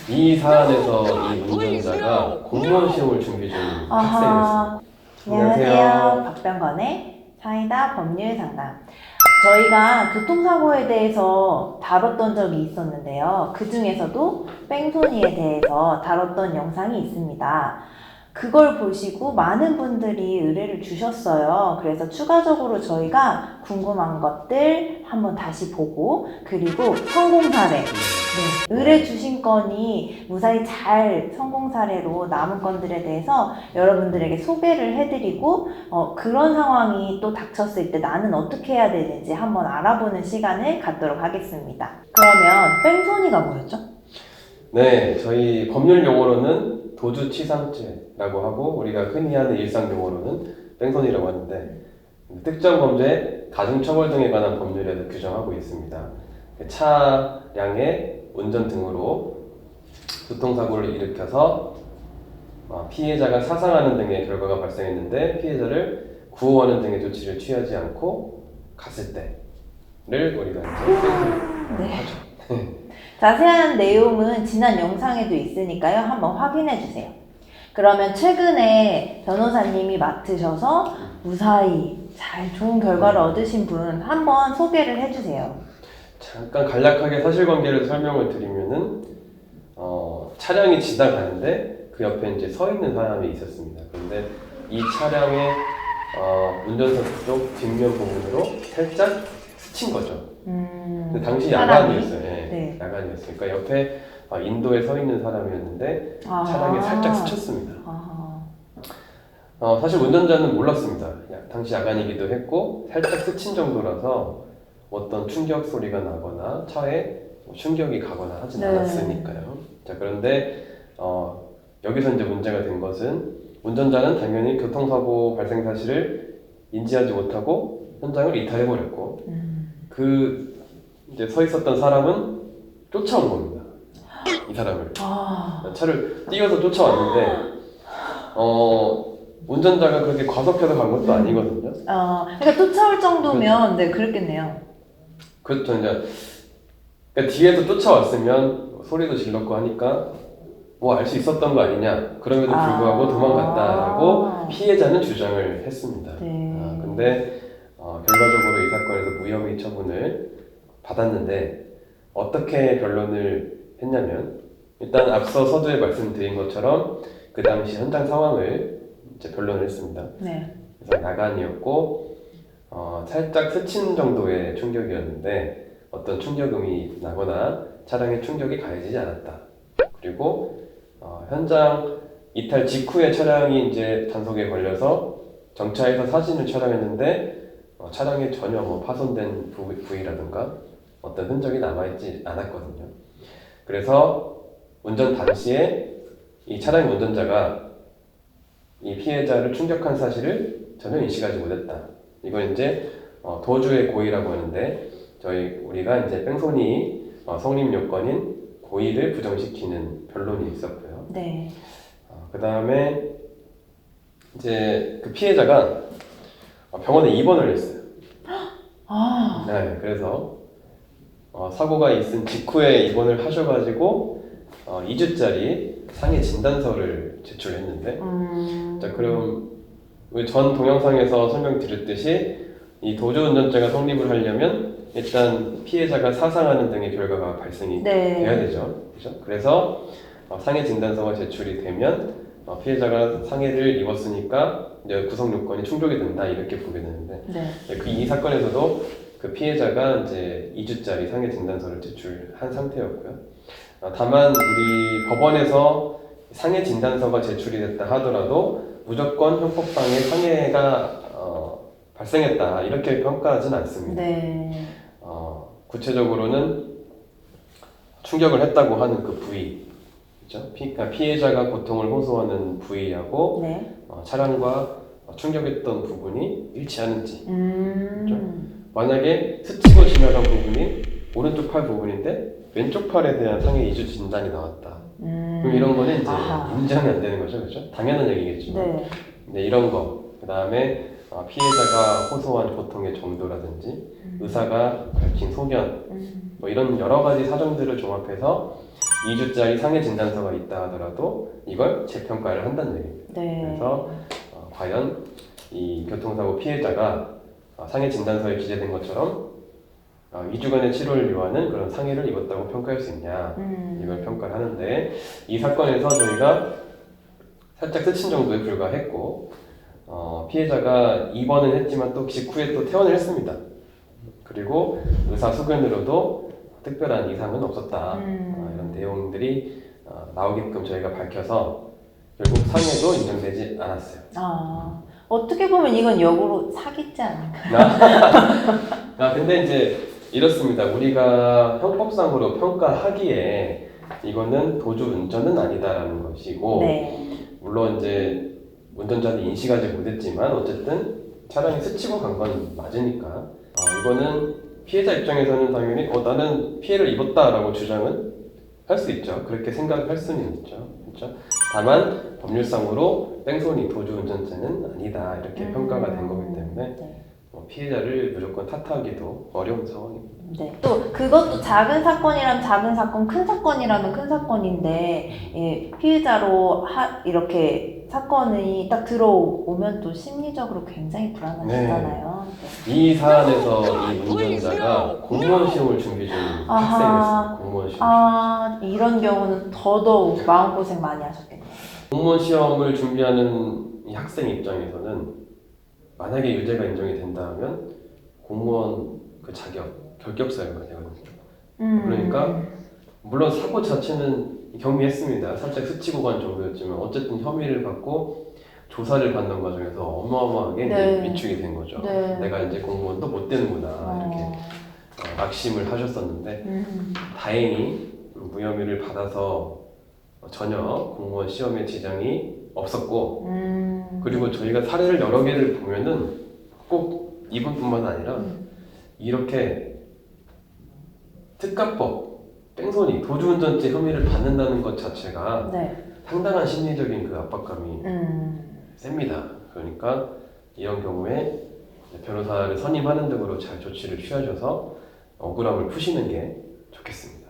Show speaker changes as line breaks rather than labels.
이 사안에서 이 운전자가 공무원 시험을 준비 중인 학생이었습니다.
안녕하세요. 박병건의 사이다 법률 상담. 저희가 교통사고에 대해서 다뤘던 적이 있었는데요. 그 중에서도 뺑소니에 대해서 다뤘던 영상이 있습니다. 그걸 보시고 많은 분들이 의뢰를 주셨어요. 그래서 추가적으로 저희가 궁금한 것들 한번 다시 보고, 그리고 성공 사례, 의뢰 주신 건이 무사히 잘 성공 사례로 남은 건들에 대해서 여러분들에게 소개를 해드리고, 그런 상황이 또 닥쳤을 때 나는 어떻게 해야 되는지 한번 알아보는 시간을 갖도록 하겠습니다. 그러면 뺑소니가 뭐였죠?
네, 저희 법률 용어로는 도주치상죄라고 하고 우리가 흔히 하는 일상 용어로는 뺑소니라고 하는데, 특정 범죄, 가중처벌 등에 관한 법률에도 규정하고 있습니다. 차량의 운전 등으로 교통사고를 일으켜서 피해자가 사상하는 등의 결과가 발생했는데 피해자를 구호하는 등의 조치를 취하지 않고 갔을 때를 우리가 이제 뺑소니라고 하죠.
자세한 내용은 지난 영상에도 있으니까요. 한번 확인해 주세요. 그러면 최근에 변호사님이 맡으셔서 무사히 잘 좋은 결과를 얻으신 분 한번 소개를 해주세요.
잠깐 간략하게 사실관계를 설명을 드리면은 차량이 지나가는데 그 옆에 이제 서 있는 사람이 있었습니다. 그런데 이 차량의 운전석 쪽 뒷면 부분으로 살짝 스친 거죠. 근데 당시 야간이었어요.
네.
야간이었으니까 옆에 인도에 서 있는 사람이었는데 차량에 살짝 스쳤습니다. 사실 운전자는 몰랐습니다. 당시 야간이기도 했고 살짝 스친 정도라서 어떤 충격 소리가 나거나 차에 충격이 가거나 하진 않았으니까요. 자, 그런데 여기서 이제 문제가 된 것은 운전자는 당연히 교통사고 발생 사실을 인지하지 못하고 현장을 이탈해버렸고 그 이제 서 있었던 사람은 쫓아온 겁니다. 이 사람을 차를 띄워서 쫓아왔는데 운전자가 그렇게 과속해서 간 것도 아니거든요.
그러니까 쫓아올 정도면 네 그랬겠네요.
그렇죠. 이제 그러니까 뒤에서 쫓아왔으면 소리도 질렀고 하니까 뭐 알 수 있었던 거 아니냐. 그럼에도 불구하고 도망갔다라고 피해자는 주장을 했습니다. 근데 결과적으로 이 사건에서 무혐의 처분을 받았는데 어떻게 변론을 했냐면 일단 앞서 서두에 말씀드린 것처럼 그 당시 현장 상황을 이제 변론을 했습니다. 그래서 야간이었고 살짝 스친 정도의 충격이었는데 어떤 충격음이 나거나 차량에 충격이 가해지지 않았다. 그리고 현장 이탈 직후에 차량이 이제 단속에 걸려서 정차해서 사진을 촬영했는데 차량에 전혀 파손된 부위라든가 어떤 흔적이 남아있지 않았거든요. 그래서 운전 당시에 이 차량 운전자가 이 피해자를 충격한 사실을 전혀 인식하지 못했다. 이건 이제 도주의 고의라고 하는데 우리가 이제 뺑소니 성립 요건인 고의를 부정시키는 변론이 있었고요. 그 다음에 이제 그 피해자가 병원에 입원을 했어요. 네, 그래서 사고가 있은 직후에 입원을 하셔가지고 2주짜리 상해 진단서를 제출했는데, 자, 그럼 우리 전 동영상에서 설명드렸듯이 이 도주운전죄가 성립을 하려면 일단 피해자가 사상하는 등의 결과가 발생이 돼야 되죠. 그렇죠? 그래서 상해 진단서가 제출이 되면 피해자가 상해를 입었으니까 이제 구성 요건이 충족이 된다 이렇게 보게 되는데 이 사건에서도 그 피해자가 이제 2주짜리 상해 진단서를 제출한 상태였고요. 다만 우리 법원에서 상해 진단서가 제출이 됐다 하더라도 무조건 형법상의 상해가 발생했다 이렇게 평가하지는 않습니다. 구체적으로는 충격을 했다고 하는 그 부위, 그렇죠? 그러니까 피해자가 고통을 호소하는 부위하고 차량과 충격했던 부분이 일치하는지. 그렇죠? 만약에 스치고 지나간 부분이 오른쪽 팔 부분인데 왼쪽 팔에 대한 상해 이주 진단이 나왔다. 그럼 이런 거는 이제 인정이 안 되는 거죠, 그렇죠? 당연한 얘기겠지만, 네, 이런 거. 그 다음에 피해자가 호소한 고통의 정도라든지 의사가 밝힌 소견, 뭐 이런 여러 가지 사정들을 종합해서 2주짜리 상해 진단서가 있다 하더라도 이걸 재평가를 한다는 얘기입니다.
네.
그래서 과연 이 교통사고 피해자가 상해 진단서에 기재된 것처럼 2주간의 치료를 요하는 그런 상해를 입었다고 평가할 수 있냐, 이걸 평가를 하는데, 이 사건에서 저희가 살짝 스친 정도에 불과했고 피해자가 입원은 했지만 또 직후에 또 퇴원을 했습니다. 그리고 의사 소견으로도 특별한 이상은 없었다. 이런 내용들이 나오게끔 저희가 밝혀서 결국 상해도 인정되지 않았어요.
어떻게 보면 이건 역으로 사기지 않을까요?
근데 이제 이렇습니다. 우리가 형법상으로 평가하기에 이거는 도주 운전은 아니다라는 것이고,
네.
물론 이제 운전자는 인식하지 못했지만 어쨌든 차량이 스치고 간 건 맞으니까 이거는 피해자 입장에서는 당연히 나는 피해를 입었다라고 주장은 할 수 있죠. 그렇게 생각할 수는 있죠. 그렇죠? 다만 법률상으로 뺑소니 도주 운전죄는 아니다 이렇게 평가가 된 거기 때문에
네.
피해자를 무조건 탓하기도 어려운 상황입니다.
네. 또 그것도 작은 사건이라면 작은 사건, 큰 사건이라면 큰 사건인데, 예, 피해자로 이렇게 사건이 딱 들어오면 또 심리적으로 굉장히 불안하시잖아요. 네.
이 사안에서 이 운전자가 공무원 시험을 준비 중인 학생이었어요. 공무원 시험.
이런 경우는 더더욱 마음고생 많이 하셨겠네요.
공무원 시험을 준비하는 이 학생 입장에서는 만약에 유죄가 인정이 된다면 공무원 그 자격, 결격사유가 되거든요. 그러니까 물론 사고 자체는 경미했습니다. 살짝 스치고 간 정도였지만 어쨌든 혐의를 받고 조사를 받는 과정에서 어마어마하게
네.
위축이 된 거죠.
네.
내가 이제 공무원도 못 되는구나 이렇게 낙심을 하셨었는데 다행히 무혐의를 받아서 전혀 공무원 시험에 지장이 없었고 그리고 저희가 사례를 여러 개를 보면은 꼭 이분뿐만 아니라 이렇게 특가법, 뺑소니, 도주운전죄 혐의를 받는다는 것 자체가
네.
상당한 심리적인 그 압박감이 셉니다. 그러니까 이런 경우에 변호사를 선임하는 등으로 잘 조치를 취하셔서 억울함을 푸시는 게 좋겠습니다.